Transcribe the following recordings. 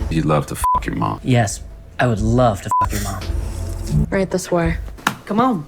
You'd love to fuck your mom. Yes, I would love to fuck your mom. Right this way. Come on.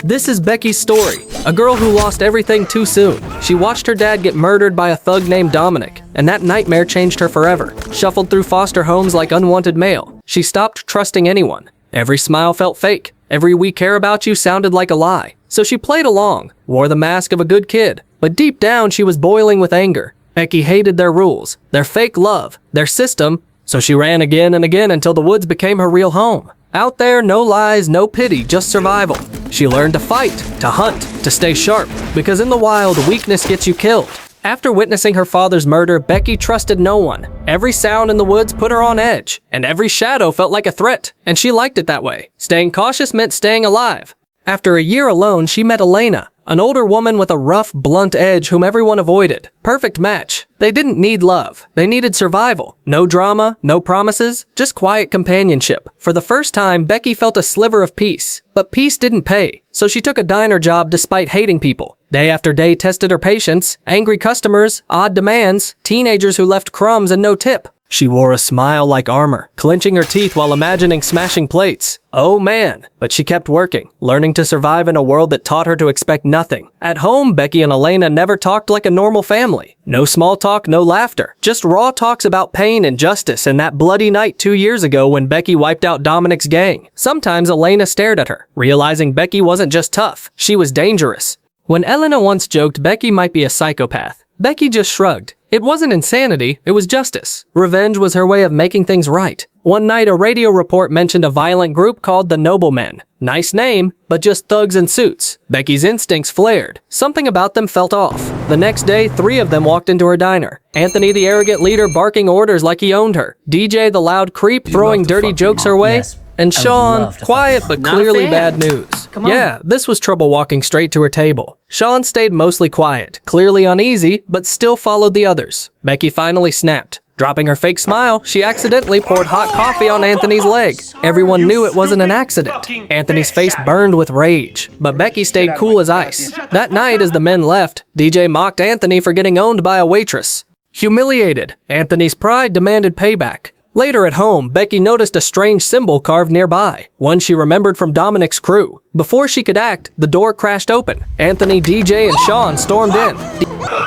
This is Becky's story, a girl who lost everything too soon. She watched her dad get murdered by a thug named Dominic, and that nightmare changed her forever. Shuffled through foster homes like unwanted mail. She stopped trusting anyone. Every smile felt fake. Every "we care about you" sounded like a lie. So she played along, wore the mask of a good kid, but deep down she was boiling with anger. Becky hated their rules, their fake love, their system, so she ran again and again until the woods became her real home. Out there, no lies, no pity, just survival. She learned to fight, to hunt, to stay sharp, because in the wild, weakness gets you killed. After witnessing her father's murder, Becky trusted no one. Every sound in the woods put her on edge, and every shadow felt like a threat, and she liked it that way. Staying cautious meant staying alive. After a year alone, she met Elena, an older woman with a rough, blunt edge whom everyone avoided. Perfect match. They didn't need love. They needed survival. No drama, no promises, just quiet companionship. For the first time, Becky felt a sliver of peace. But peace didn't pay, so she took a diner job despite hating people. Day after day tested her patience, angry customers, odd demands, teenagers who left crumbs and no tip. She wore a smile like armor, clenching her teeth while imagining smashing plates. Oh man, but she kept working, learning to survive in a world that taught her to expect nothing. At home, Becky and Elena never talked like a normal family. No small talk, no laughter, just raw talks about pain and justice and that bloody night 2 years ago when Becky wiped out Dominic's gang. Sometimes Elena stared at her, realizing Becky wasn't just tough, she was dangerous. When Elena once joked Becky might be a psychopath, Becky just shrugged. It wasn't insanity, it was justice. Revenge was her way of making things right. One night, a radio report mentioned a violent group called the Noblemen. Nice name, but just thugs in suits. Becky's instincts flared. Something about them felt off. The next day, 3 of them walked into her diner. Anthony, the arrogant leader, barking orders like he owned her. DJ, the loud creep, throwing dirty jokes her way. Yes. And Sean, quiet but clearly bad news. Come on. Yeah, this was trouble walking straight to her table. Sean stayed mostly quiet, clearly uneasy, but still followed the others. Becky finally snapped. Dropping her fake smile, she accidentally poured hot coffee on Anthony's leg. Everyone knew it wasn't an accident. Anthony's face burned with rage, but Becky stayed cool as ice. That night, as the men left, DJ mocked Anthony for getting owned by a waitress. Humiliated, Anthony's pride demanded payback. Later at home, Becky noticed a strange symbol carved nearby, one she remembered from Dominic's crew. Before she could act, the door crashed open. Anthony, DJ, and Sean stormed in.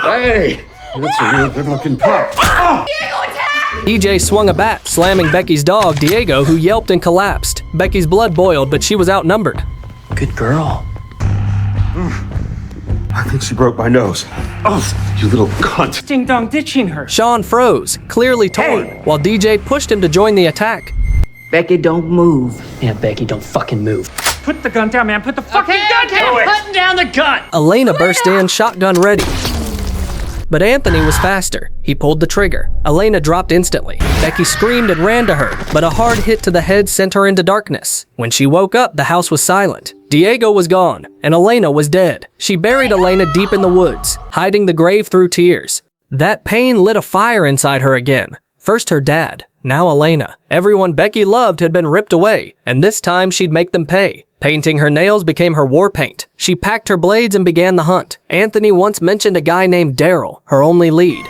Hey, that's a real good-looking pup. DJ swung a bat, slamming Becky's dog, Diego, who yelped and collapsed. Becky's blood boiled, but she was outnumbered. Good girl. I think she broke my nose. Oh, you little cunt. Ding dong ditching her. Sean froze, clearly torn, while DJ pushed him to join the attack. Becky, don't move. Yeah, Becky, don't fucking move. Put the gun down, man. Put the fucking gun down. Putting down the gun. Elena burst in, shotgun ready. But Anthony was faster. He pulled the trigger. Elena dropped instantly. Becky screamed and ran to her, but a hard hit to the head sent her into darkness. When she woke up, the house was silent. Diego was gone, and Elena was dead. She buried Elena deep in the woods, hiding the grave through tears. That pain lit a fire inside her again. First her dad, now Elena. Everyone Becky loved had been ripped away, and this time she'd make them pay. Painting her nails became her war paint. She packed her blades and began the hunt. Anthony once mentioned a guy named Daryl, her only lead.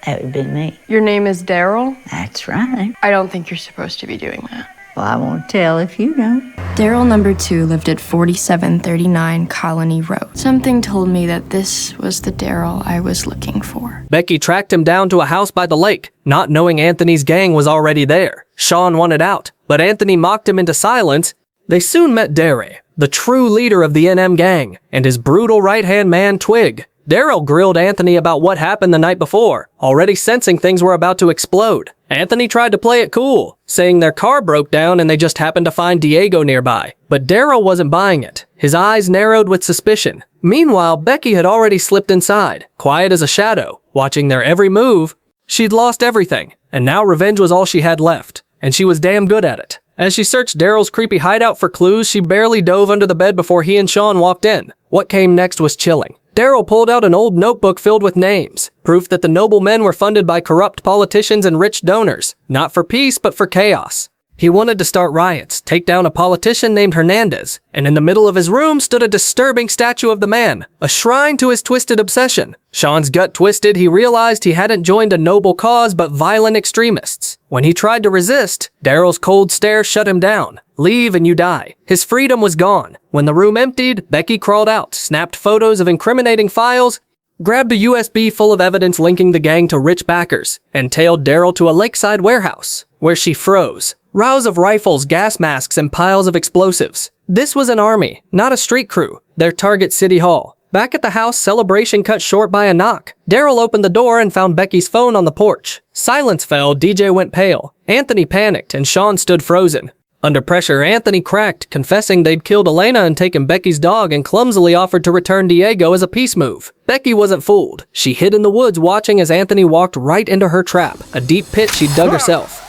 That would have been me. Your name is Daryl? That's right. I don't think you're supposed to be doing that. Well, I won't tell if you don't. Daryl number 2 lived at 4739 Colony Road. Something told me that this was the Daryl I was looking for. Becky tracked him down to a house by the lake, not knowing Anthony's gang was already there. Sean wanted out, but Anthony mocked him into silence. They soon met Dare, the true leader of the NM gang, and his brutal right-hand man, Twig. Daryl grilled Anthony about what happened the night before, already sensing things were about to explode. Anthony tried to play it cool, saying their car broke down and they just happened to find Diego nearby. But Daryl wasn't buying it. His eyes narrowed with suspicion. Meanwhile, Becky had already slipped inside, quiet as a shadow, watching their every move. She'd lost everything, and now revenge was all she had left, and she was damn good at it. As she searched Daryl's creepy hideout for clues, she barely dove under the bed before he and Sean walked in. What came next was chilling. Daryl pulled out an old notebook filled with names, proof that the Noblemen were funded by corrupt politicians and rich donors, not for peace but for chaos. He wanted to start riots, take down a politician named Hernandez, and in the middle of his room stood a disturbing statue of the man, a shrine to his twisted obsession. Sean's gut twisted, he realized he hadn't joined a noble cause but violent extremists. When he tried to resist, Daryl's cold stare shut him down. Leave and you die. His freedom was gone. When the room emptied, Becky crawled out, snapped photos of incriminating files, grabbed a USB full of evidence linking the gang to rich backers, and tailed Daryl to a lakeside warehouse, where she froze. Rows of rifles, gas masks, and piles of explosives. This was an army, not a street crew. Their target City Hall. Back at the house, celebration cut short by a knock. Daryl opened the door and found Becky's phone on the porch. Silence fell, DJ went pale. Anthony panicked, and Sean stood frozen. Under pressure, Anthony cracked, confessing they'd killed Elena and taken Becky's dog and clumsily offered to return Diego as a peace move. Becky wasn't fooled. She hid in the woods watching as Anthony walked right into her trap, a deep pit she'd dug herself.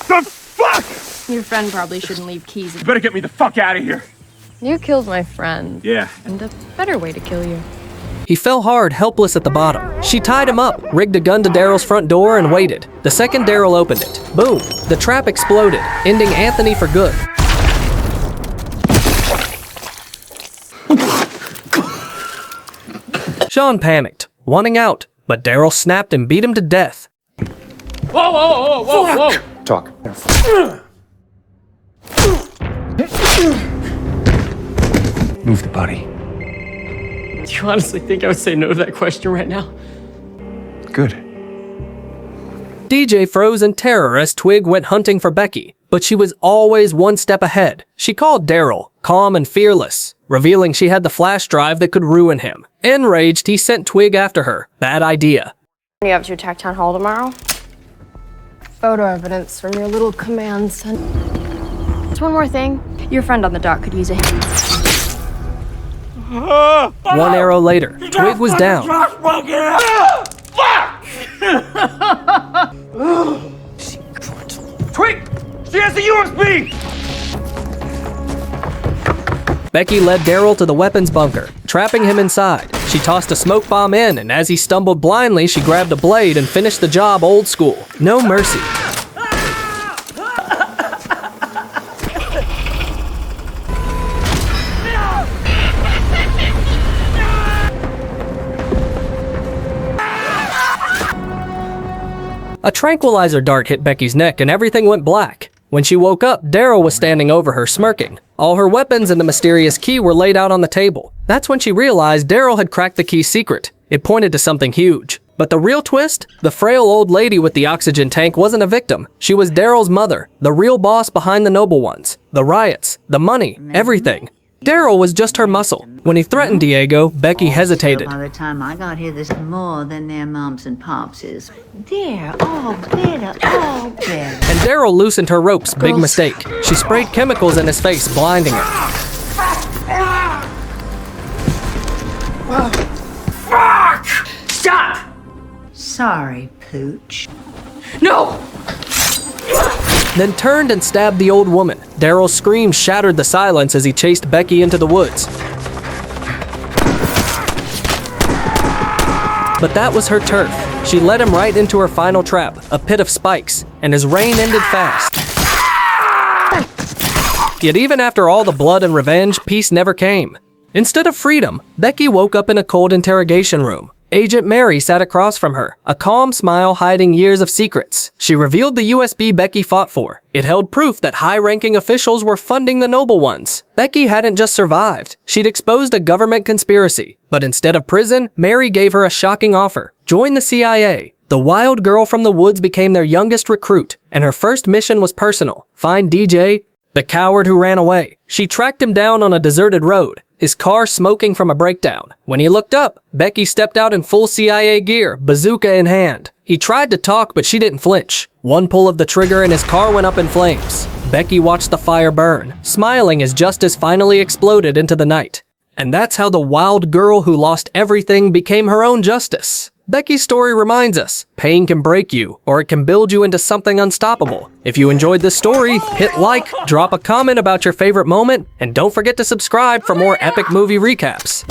The fuck? Your friend probably shouldn't leave keys. You better get me the fuck out of here. You killed my friend. Yeah. And a better way to kill you. He fell hard, helpless at the bottom. She tied him up, rigged a gun to Daryl's front door, and waited. The second Daryl opened it, boom, the trap exploded, ending Anthony for good. Sean panicked, wanting out, but Daryl snapped and beat him to death. Whoa, whoa, whoa, whoa, whoa! Talk. Move the body. Do you honestly think I would say no to that question right now? Good. DJ froze in terror as Twig went hunting for Becky, but she was always one step ahead. She called Daryl, calm and fearless, revealing she had the flash drive that could ruin him. Enraged, he sent Twig after her. Bad idea. You have to attack Town Hall tomorrow? Photo evidence from your little command center. Just one more thing. Your friend on the dock could use a hint. 1 arrow later, Twig was down. Twig! She has the USB! Becky led Daryl to the weapons bunker, trapping him inside. She tossed a smoke bomb in, and as he stumbled blindly, she grabbed a blade and finished the job old school. No mercy. A tranquilizer dart hit Becky's neck and everything went black. When she woke up, Daryl was standing over her, smirking. All her weapons and the mysterious key were laid out on the table. That's when she realized Daryl had cracked the key's secret. It pointed to something huge. But the real twist? The frail old lady with the oxygen tank wasn't a victim. She was Daryl's mother, the real boss behind the Noble Ones. The riots, the money, everything. Daryl was just her muscle. When he threatened Diego, Becky hesitated. By the time I got here, there's more than their moms and pops is. They're all better, all better. And Daryl loosened her ropes, big mistake. She sprayed chemicals in his face, blinding her. Fuck! Stop! Sorry, Pooch. No! Then turned and stabbed the old woman. Daryl's scream shattered the silence as he chased Becky into the woods. But that was her turf. She led him right into her final trap, a pit of spikes, and his reign ended fast. Yet even after all the blood and revenge, peace never came. Instead of freedom, Becky woke up in a cold interrogation room. Agent Mary sat across from her, a calm smile hiding years of secrets. She revealed the USB Becky fought for. It held proof that high-ranking officials were funding the Noble Ones. Becky hadn't just survived, she'd exposed a government conspiracy. But instead of prison, Mary gave her a shocking offer. Join the CIA. The wild girl from the woods became their youngest recruit, and her first mission was personal. Find DJ, the coward who ran away. She tracked him down on a deserted road, his car smoking from a breakdown. When he looked up, Becky stepped out in full CIA gear, bazooka in hand. He tried to talk, but she didn't flinch. One pull of the trigger and his car went up in flames. Becky watched the fire burn, smiling as justice finally exploded into the night. And that's how the wild girl who lost everything became her own justice. Becky's story reminds us, pain can break you, or it can build you into something unstoppable. If you enjoyed this story, hit like, drop a comment about your favorite moment, and don't forget to subscribe for more epic movie recaps.